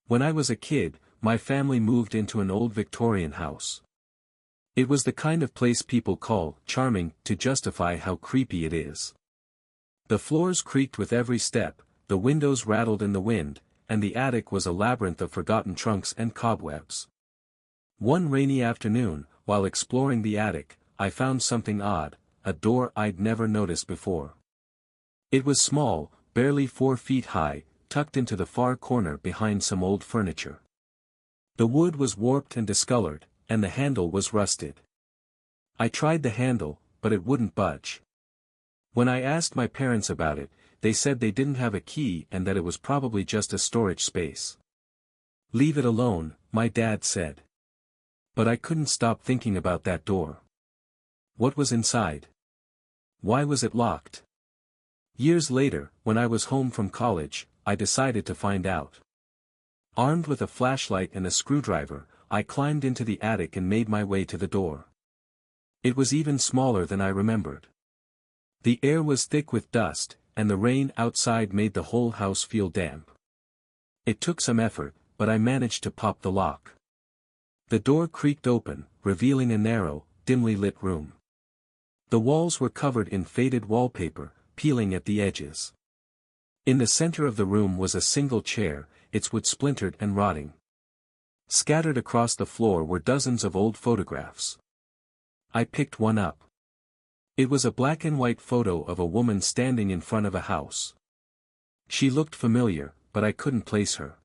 When I was a kid, my family moved into an old Victorian house. It was the kind of place people call charming to justify how creepy it is. The floors creaked with every step, the windows rattled in the wind, and the attic was a labyrinth of forgotten trunks and cobwebs. One rainy afternoon, while exploring the attic, I found something odd, a door I'd never noticed before. It was small, barely 4 feet high, tucked into the far corner behind some old furniture. The wood was warped and discolored, and the handle was rusted. I tried the handle, but it wouldn't budge. When I asked my parents about it, they said they didn't have a key and that it was probably just a storage space. "Leave it alone," my dad said. But I couldn't stop thinking about that door. What was inside? Why was it locked? Years later, when I was home from college, I decided to find out. Armed with a flashlight and a screwdriver, I climbed into the attic and made my way to the door. It was even smaller than I remembered. The air was thick with dust, and the rain outside made the whole house feel damp. It took some effort, but I managed to pop the lock. The door creaked open, revealing a narrow, dimly lit room. The walls were covered in faded wallpaper, peeling at the edges. In the center of the room was a single chair, its wood splintered and rotting. Scattered across the floor were dozens of old photographs. I picked one up. It was a black and white photo of a woman standing in front of a house. She looked familiar, but I couldn't place her.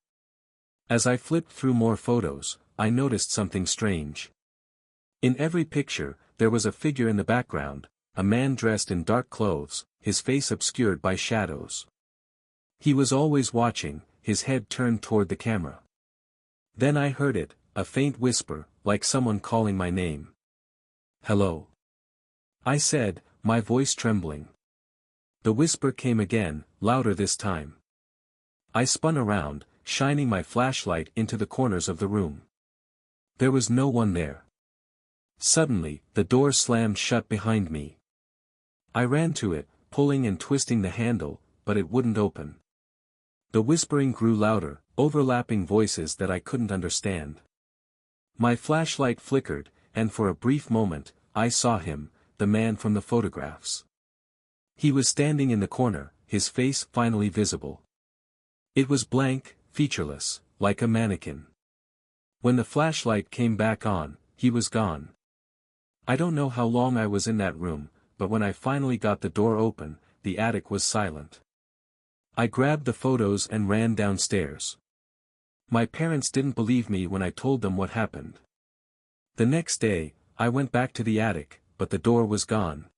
As I flipped through more photos, I noticed something strange. In every picture, there was a figure in the background, a man dressed in dark clothes, his face obscured by shadows. He was always watching, his head turned toward the camera. Then I heard it, a faint whisper, like someone calling my name. "Hello?" I said, my voice trembling. The whisper came again, louder this time. I spun around, shining my flashlight into the corners of the room. There was no one there. Suddenly, the door slammed shut behind me. I ran to it, pulling and twisting the handle, but it wouldn't open. The whispering grew louder, overlapping voices that I couldn't understand. My flashlight flickered, and for a brief moment, I saw him, the man from the photographs. He was standing in the corner, his face finally visible. It was blank, featureless, like a mannequin. When the flashlight came back on, he was gone. I don't know how long I was in that room, but when I finally got the door open, the attic was silent. I grabbed the photos and ran downstairs. My parents didn't believe me when I told them what happened. The next day, I went back to the attic, but the door was gone.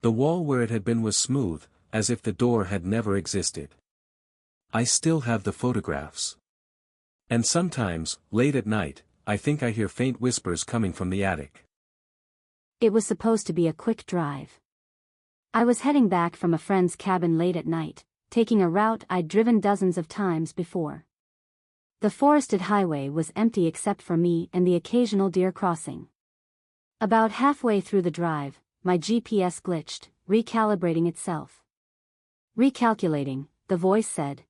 The wall where it had been was smooth, as if the door had never existed. I still have the photographs. And sometimes, late at night, I think I hear faint whispers coming from the attic. It was supposed to be a quick drive. I was heading back from a friend's cabin late at night, taking a route I'd driven dozens of times before. The forested highway was empty except for me and the occasional deer crossing. About halfway through the drive, my GPS glitched, recalibrating itself. "Recalculating," the voice said.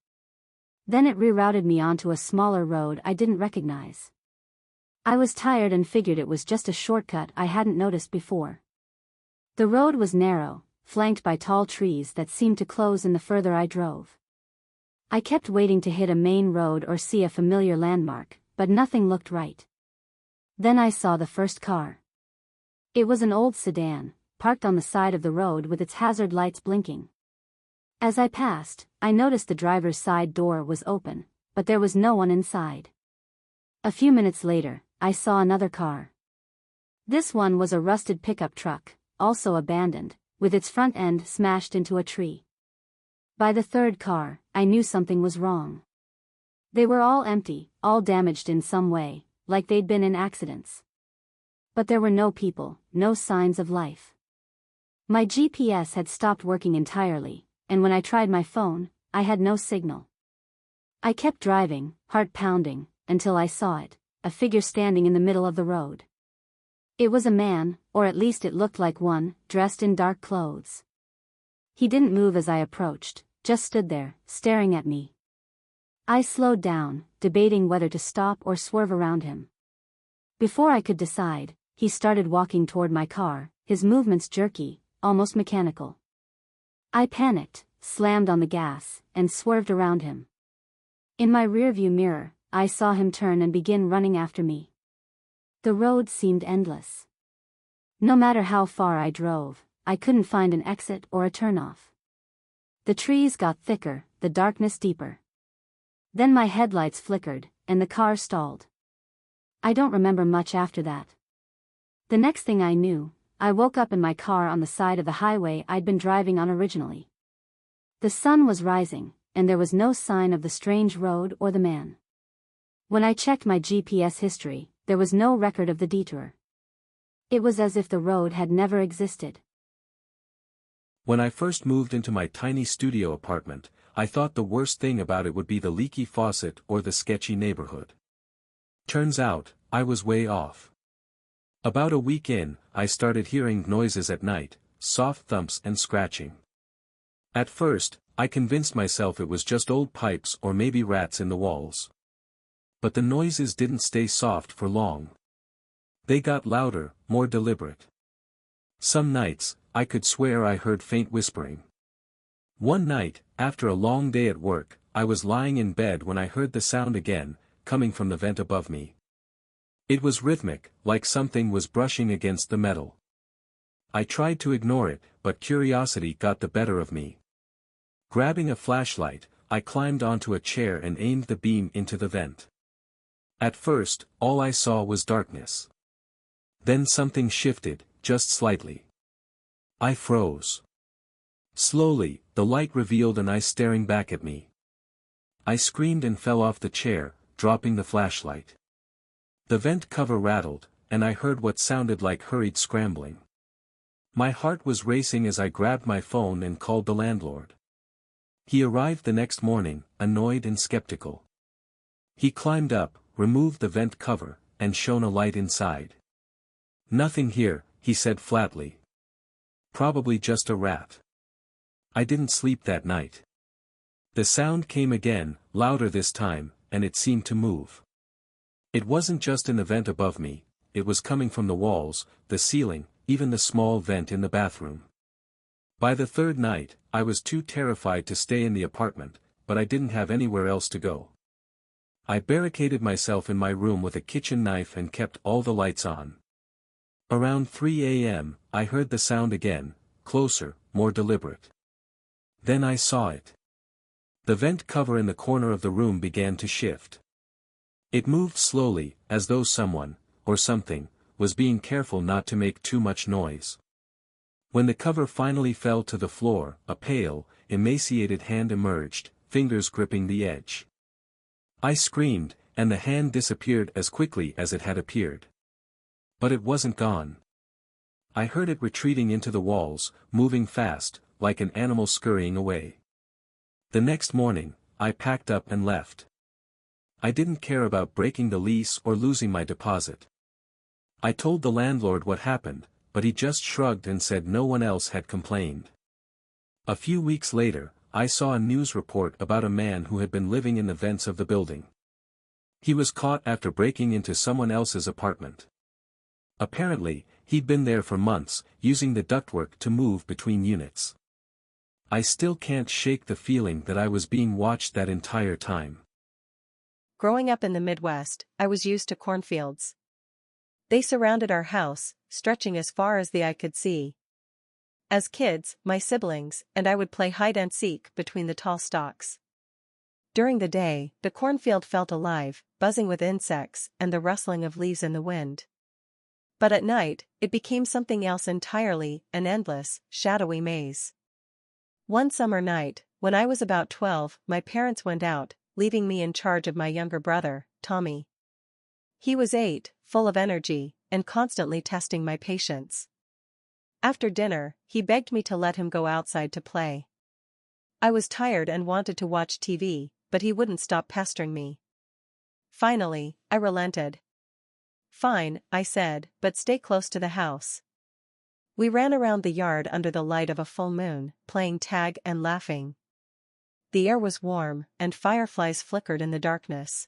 Then it rerouted me onto a smaller road I didn't recognize. I was tired and figured it was just a shortcut I hadn't noticed before. The road was narrow, flanked by tall trees that seemed to close in the further I drove. I kept waiting to hit a main road or see a familiar landmark, but nothing looked right. Then I saw the first car. It was an old sedan, parked on the side of the road with its hazard lights blinking. As I passed, I noticed the driver's side door was open, but there was no one inside. A few minutes later, I saw another car. This one was a rusted pickup truck, also abandoned, with its front end smashed into a tree. By the third car, I knew something was wrong. They were all empty, all damaged in some way, like they'd been in accidents. But there were no people, no signs of life. My GPS had stopped working entirely, and when I tried my phone, I had no signal. I kept driving, heart pounding, until I saw it, a figure standing in the middle of the road. It was a man, or at least it looked like one, dressed in dark clothes. He didn't move as I approached, just stood there, staring at me. I slowed down, debating whether to stop or swerve around him. Before I could decide, he started walking toward my car, his movements jerky, almost mechanical. I panicked, slammed on the gas, and swerved around him. In my rearview mirror, I saw him turn and begin running after me. The road seemed endless. No matter how far I drove, I couldn't find an exit or a turnoff. The trees got thicker, the darkness deeper. Then my headlights flickered, and the car stalled. I don't remember much after that. The next thing I knew, I woke up in my car on the side of the highway I'd been driving on originally. The sun was rising, and there was no sign of the strange road or the man. When I checked my GPS history, there was no record of the detour. It was as if the road had never existed. When I first moved into my tiny studio apartment, I thought the worst thing about it would be the leaky faucet or the sketchy neighborhood. Turns out, I was way off. About a week in, I started hearing noises at night, soft thumps and scratching. At first, I convinced myself it was just old pipes or maybe rats in the walls. But the noises didn't stay soft for long. They got louder, more deliberate. Some nights, I could swear I heard faint whispering. One night, after a long day at work, I was lying in bed when I heard the sound again, coming from the vent above me. It was rhythmic, like something was brushing against the metal. I tried to ignore it, but curiosity got the better of me. Grabbing a flashlight, I climbed onto a chair and aimed the beam into the vent. At first, all I saw was darkness. Then something shifted, just slightly. I froze. Slowly, the light revealed an eye staring back at me. I screamed and fell off the chair, dropping the flashlight. The vent cover rattled, and I heard what sounded like hurried scrambling. My heart was racing as I grabbed my phone and called the landlord. He arrived the next morning, annoyed and skeptical. He climbed up, removed the vent cover, and shone a light inside. "Nothing here," he said flatly. "Probably just a rat." I didn't sleep that night. The sound came again, louder this time, and it seemed to move. It wasn't just in the vent above me, it was coming from the walls, the ceiling, even the small vent in the bathroom. By the third night, I was too terrified to stay in the apartment, but I didn't have anywhere else to go. I barricaded myself in my room with a kitchen knife and kept all the lights on. Around 3 a.m., I heard the sound again, closer, more deliberate. Then I saw it. The vent cover in the corner of the room began to shift. It moved slowly, as though someone, or something, was being careful not to make too much noise. When the cover finally fell to the floor, a pale, emaciated hand emerged, fingers gripping the edge. I screamed, and the hand disappeared as quickly as it had appeared. But it wasn't gone. I heard it retreating into the walls, moving fast, like an animal scurrying away. The next morning, I packed up and left. I didn't care about breaking the lease or losing my deposit. I told the landlord what happened, but he just shrugged and said no one else had complained. A few weeks later, I saw a news report about a man who had been living in the vents of the building. He was caught after breaking into someone else's apartment. Apparently, he'd been there for months, using the ductwork to move between units. I still can't shake the feeling that I was being watched that entire time. Growing up in the Midwest, I was used to cornfields. They surrounded our house, stretching as far as the eye could see. As kids, my siblings and I would play hide-and-seek between the tall stalks. During the day, the cornfield felt alive, buzzing with insects and the rustling of leaves in the wind. But at night, it became something else entirely, an endless, shadowy maze. One summer night, when I was about 12, my parents went out, leaving me in charge of my younger brother, Tommy. He was 8, full of energy, and constantly testing my patience. After dinner, he begged me to let him go outside to play. I was tired and wanted to watch TV, but he wouldn't stop pestering me. Finally, I relented. "Fine," I said, "but stay close to the house." We ran around the yard under the light of a full moon, playing tag and laughing. the air was warm, and fireflies flickered in the darkness.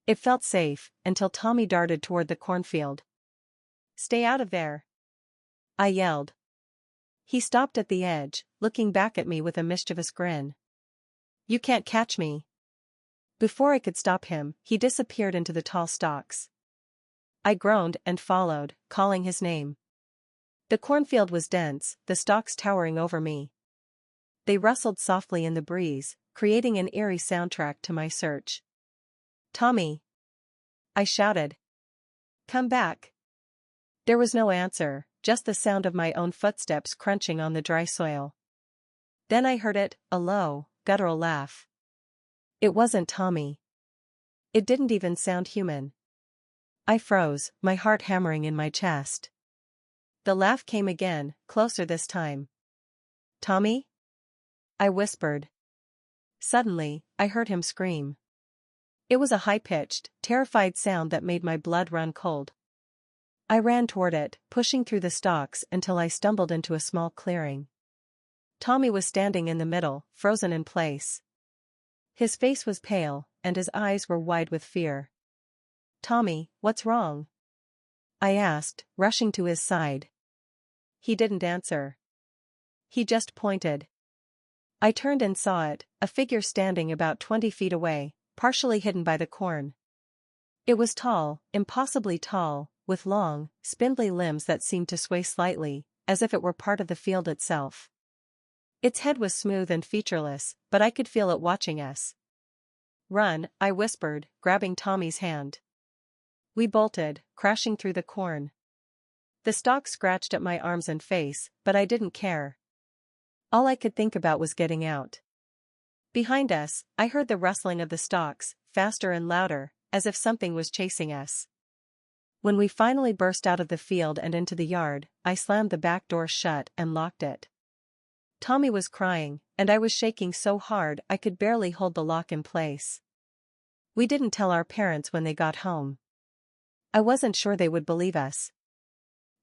It felt safe, until Tommy darted toward the cornfield. "Stay out of there!" I yelled. He stopped at the edge, looking back at me with a mischievous grin. "You can't catch me." Before I could stop him, he disappeared into the tall stalks. I groaned and followed, calling his name. The cornfield was dense, the stalks towering over me. They rustled softly in the breeze, creating an eerie soundtrack to my search. "Tommy!" I shouted. "Come back!" There was no answer, just the sound of my own footsteps crunching on the dry soil. Then I heard it, a low, guttural laugh. It wasn't Tommy. It didn't even sound human. I froze, my heart hammering in my chest. The laugh came again, closer this time. "Tommy?" I whispered. Suddenly, I heard him scream. It was a high-pitched, terrified sound that made my blood run cold. I ran toward it, pushing through the stalks until I stumbled into a small clearing. Tommy was standing in the middle, frozen in place. His face was pale, and his eyes were wide with fear. "Tommy, what's wrong?" I asked, rushing to his side. He didn't answer. He just pointed. I turned and saw it, a figure standing about 20 feet away, partially hidden by the corn. It was tall, impossibly tall, with long, spindly limbs that seemed to sway slightly, as if it were part of the field itself. Its head was smooth and featureless, but I could feel it watching us. "Run," I whispered, grabbing Tommy's hand. We bolted, crashing through the corn. The stalk scratched at my arms and face, but I didn't care. All I could think about was getting out. Behind us, I heard the rustling of the stalks, faster and louder, as if something was chasing us. When we finally burst out of the field and into the yard, I slammed the back door shut and locked it. Tommy was crying, and I was shaking so hard I could barely hold the lock in place. We didn't tell our parents when they got home. I wasn't sure they would believe us.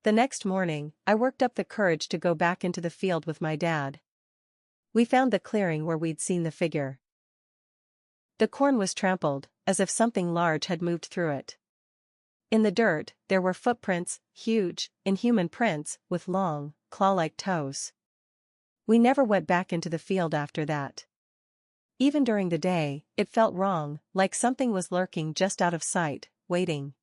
The next morning, I worked up the courage to go back into the field with my dad. We found the clearing where we'd seen the figure. The corn was trampled, as if something large had moved through it. In the dirt, there were footprints, huge, inhuman prints, with long, claw-like toes. We never went back into the field after that. Even during the day, it felt wrong, like something was lurking just out of sight, waiting.